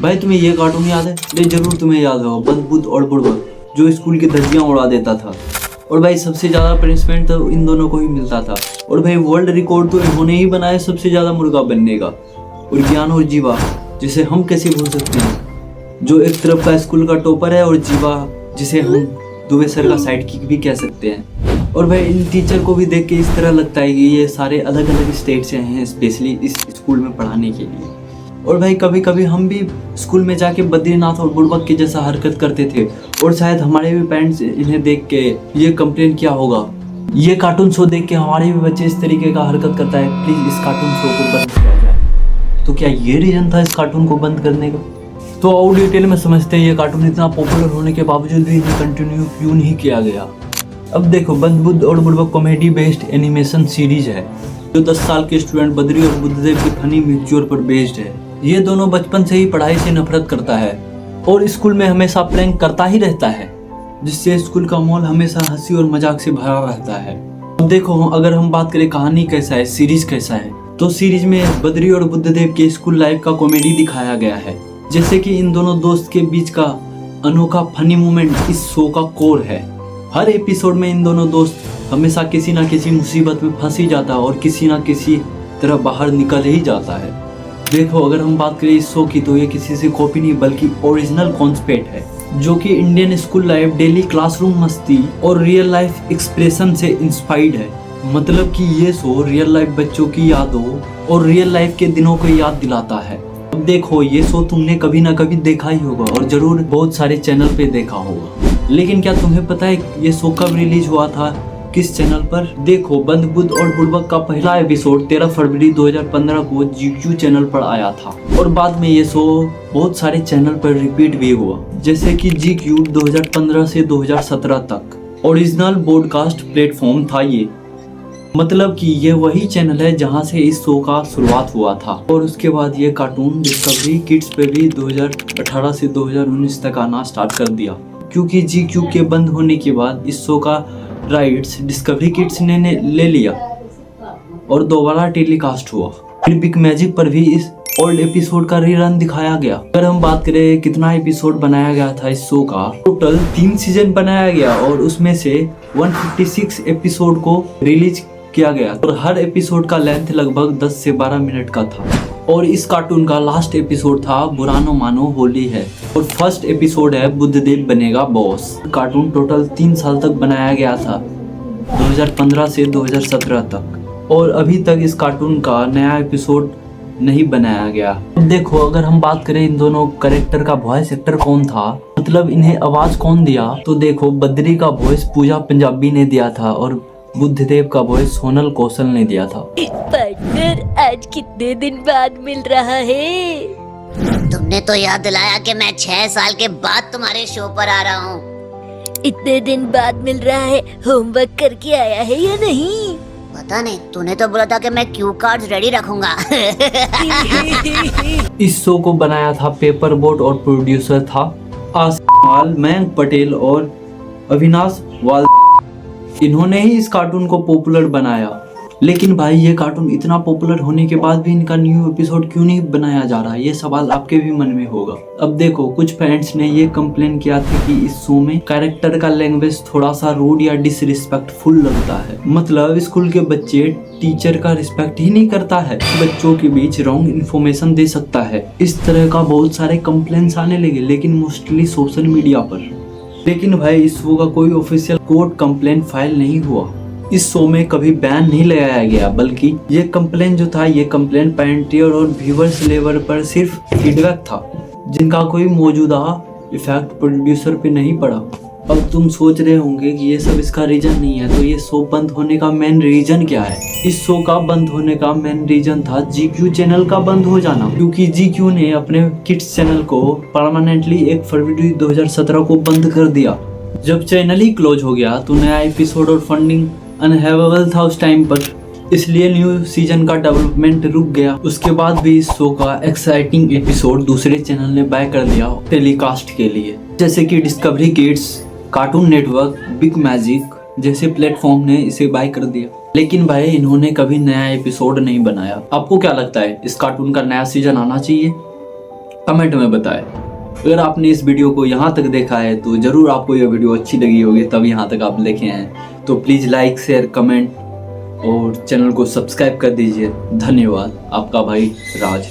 भाई तुम्हें ये कार्टून याद है? ये जरूर तुम्हें याद होगा, बंद बुद्ध और बुड़बक, जो स्कूल की धज्जियां उड़ा देता था। और भाई सबसे ज़्यादा पनिशमेंट तो इन दोनों को ही मिलता था। और भाई वर्ल्ड रिकॉर्ड तो इन्होंने ही बनाया सबसे ज़्यादा मुर्गा बनने का। और ज्ञान और जीवा, जिसे हम कैसे भूल सकते हैं, जो एक तरफ का स्कूल का टॉपर है, और जीवा जिसे हम दुबे सर का साइड किक भी कह सकते हैं। और भाई इन टीचर को भी देख के इस तरह लगता है कि ये सारे अलग अलग स्टेट से हैं, स्पेशली इस स्कूल में पढ़ाने के लिए। और भाई कभी कभी हम भी स्कूल में जाके बद्रीनाथ और बुड़बक की जैसा हरकत करते थे, और शायद हमारे भी पेरेंट्स इन्हें देख के ये कंप्लेन किया होगा। ये कार्टून शो देख के हमारे भी बच्चे इस तरीके का हरकत करता है, प्लीज़ इस कार्टून शो को बंद किया जाए। तो क्या ये रीज़न था इस कार्टून को बंद करने का? तो और डिटेल में समझते हैं ये कार्टून इतना पॉपुलर होने के बावजूद भी इन्हें कंटिन्यू क्यों नहीं किया गया। अब देखो, बंद बुद्ध और बुड़बक कॉमेडी बेस्ड एनिमेशन सीरीज है, जो 10 साल के स्टूडेंट बद्री और बुद्धदेव की फनी मिक्सचर पर बेस्ड है। ये दोनों बचपन से ही पढ़ाई से नफरत करता है और स्कूल में हमेशा प्रैंक करता ही रहता है, जिससे स्कूल का माहौल हमेशा हंसी और मजाक से भरा रहता है। अब देखो, अगर हम बात करें कहानी कैसा है, सीरीज कैसा है, तो सीरीज में बद्री और बुद्धदेव के स्कूल लाइफ का कॉमेडी दिखाया गया है। जैसे कि इन दोनों दोस्त के बीच का अनोखा फनी मोमेंट इस शो का कोर है। हर एपिसोड में इन दोनों दोस्त हमेशा किसी ना किसी मुसीबत में फंस ही जाता है और किसी ना किसी तरह बाहर निकल ही जाता है। देखो, अगर हम बात करें इस शो की, तो ये किसी से कॉपी नहीं बल्कि ओरिजिनल कॉन्सेप्ट है, जो कि Indian school life, daily classroom मस्ती और रियल लाइफ एक्सप्रेशन से इंस्पायर्ड है। मतलब कि ये शो रियल लाइफ बच्चों की यादों और रियल लाइफ के दिनों को याद दिलाता है। अब देखो, ये शो तुमने कभी ना कभी देखा ही होगा और जरूर बहुत सारे चैनल पे देखा होगा, लेकिन क्या तुम्हें पता है ये शो कब रिलीज हुआ था, किस चैनल पर? देखो, बंद बुद्ध और बुड़बक का पहला एपिसोड 13 फरवरी 2015 को GQ चैनल पर आया था, और बाद में ये शो बहुत सारे चैनल पर रिपीट भी हुआ, जैसे कि GQ 2015 से 2017 तक ओरिजिनल ब्रॉडकास्ट प्लेटफॉर्म था ये। मतलब कि ये वही चैनल है जहां से इस शो का शुरुआत हुआ था। और उसके बाद ये कार्टून डिस्कवरी किड्स पे भी 2018 से 2019 तक आना स्टार्ट कर दिया, क्योंकि GQ के बंद होने के बाद इस शो का राइट्स डिस्कवरी किड्स ने ले लिया और दोबारा टेलीकास्ट हुआ। फिर बिग मैजिक पर भी इस ओल्ड एपिसोड का रीरन दिखाया गया। अगर हम बात करें कितना एपिसोड बनाया गया था इस शो का, टोटल 3 सीजन बनाया गया और उसमें से 156 एपिसोड को रिलीज किया गया, और हर एपिसोड का लेंथ लगभग 10 से 12 मिनट का था। और इस कार्टून का लास्ट एपिसोड था बुरा न मानो होली है, और फर्स्ट एपिसोड है बुद्धदेव बनेगा बॉस। कार्टून टोटल 3 साल तक बनाया गया था, 2015 से 2017 तक, और अभी तक इस कार्टून का नया एपिसोड नहीं बनाया गया। अब देखो, अगर हम बात करें इन दोनों कैरेक्टर का वॉइस एक्टर कौन था, मतलब इन्हें आवाज कौन दिया, तो देखो, बद्री का वॉइस पूजा पंजाबी ने दिया था और बुद्धदेव का वॉइस सोनल कौशल ने दिया था। पार्टनर, आज कितने दिन बाद मिल रहा है? तुमने तो याद दिलाया कि मैं 6 साल के बाद तुम्हारे शो पर आ रहा हूँ। इतने दिन बाद मिल रहा है, होमवर्क करके आया है या नहीं? पता नहीं, तूने तो बोला था कि मैं क्यू कार्ड्स रेडी रखूंगा। इस शो को बनाया था पेपर बोट और प्रोड्यूसर था आसमाल, मयंक पटेल और अविनाश वाल। इन्होंने ही इस कार्टून को पॉपुलर बनाया। लेकिन भाई, ये कार्टून इतना पॉपुलर होने के बाद भी इनका न्यू एपिसोड क्यों नहीं बनाया जा रहा, ये सवाल आपके भी मन में होगा। अब देखो, कुछ पेरेंट्स ने ये कंप्लेन किया था कि इस शो में कैरेक्टर का लैंग्वेज थोड़ा सा रूड या डिसरिस्पेक्टफुल लगता है। मतलब स्कूल के बच्चे टीचर का रिस्पेक्ट ही नहीं करता है, बच्चों के बीच रॉन्ग इन्फॉर्मेशन दे सकता है। इस तरह का बहुत सारे कंप्लेंट्स आने लगे, लेकिन मोस्टली सोशल मीडिया पर। लेकिन भाई, इस शो का कोई ऑफिशियल कोर्ट कंप्लेंट फाइल नहीं हुआ। इस शो में कभी बैन नहीं लगाया गया, बल्कि ये कंप्लेंट जो था, ये कंप्लेंट पेरेंटियर और व्यूअर्स लेवल पर सिर्फ फीडबैक था, जिनका कोई मौजूदा इफेक्ट प्रोड्यूसर पे नहीं पड़ा। अब तुम सोच रहे होंगे कि ये सब इसका रीजन नहीं है, तो ये शो बंद होने का मेन रीजन क्या है? इस शो का बंद होने का मेन रीजन था GQ चैनल का बंद हो जाना, क्योंकि GQ ने अपने किड्स चैनल को परमानेंटली 1 फरवरी 2017 को बंद कर दिया। जब चैनल ही क्लोज हो गया तो नया एपिसोड और फंडिंग अनअवेलेबल था उस टाइम पर, इसलिए न्यू सीजन का डेवलपमेंट रुक गया। उसके बाद भी इस शो का एक्साइटिंग एपिसोड दूसरे चैनल ने बाय कर दिया टेलीकास्ट के लिए, जैसे कि discovery kids, cartoon network, big magic जैसे प्लेटफॉर्म ने इसे बाय कर दिया। लेकिन भाई, इन्होंने कभी नया एपिसोड नहीं बनाया। आपको क्या लगता है, इस कार्टून का नया सीजन आना चाहिए? कमेंट में बताएं। अगर आपने इस वीडियो को यहाँ तक देखा है तो ज़रूर आपको यह वीडियो अच्छी लगी होगी, तब यहाँ तक आप देखे हैं। तो प्लीज़ लाइक, शेयर, कमेंट और चैनल को सब्सक्राइब कर दीजिए। धन्यवाद। आपका भाई राज।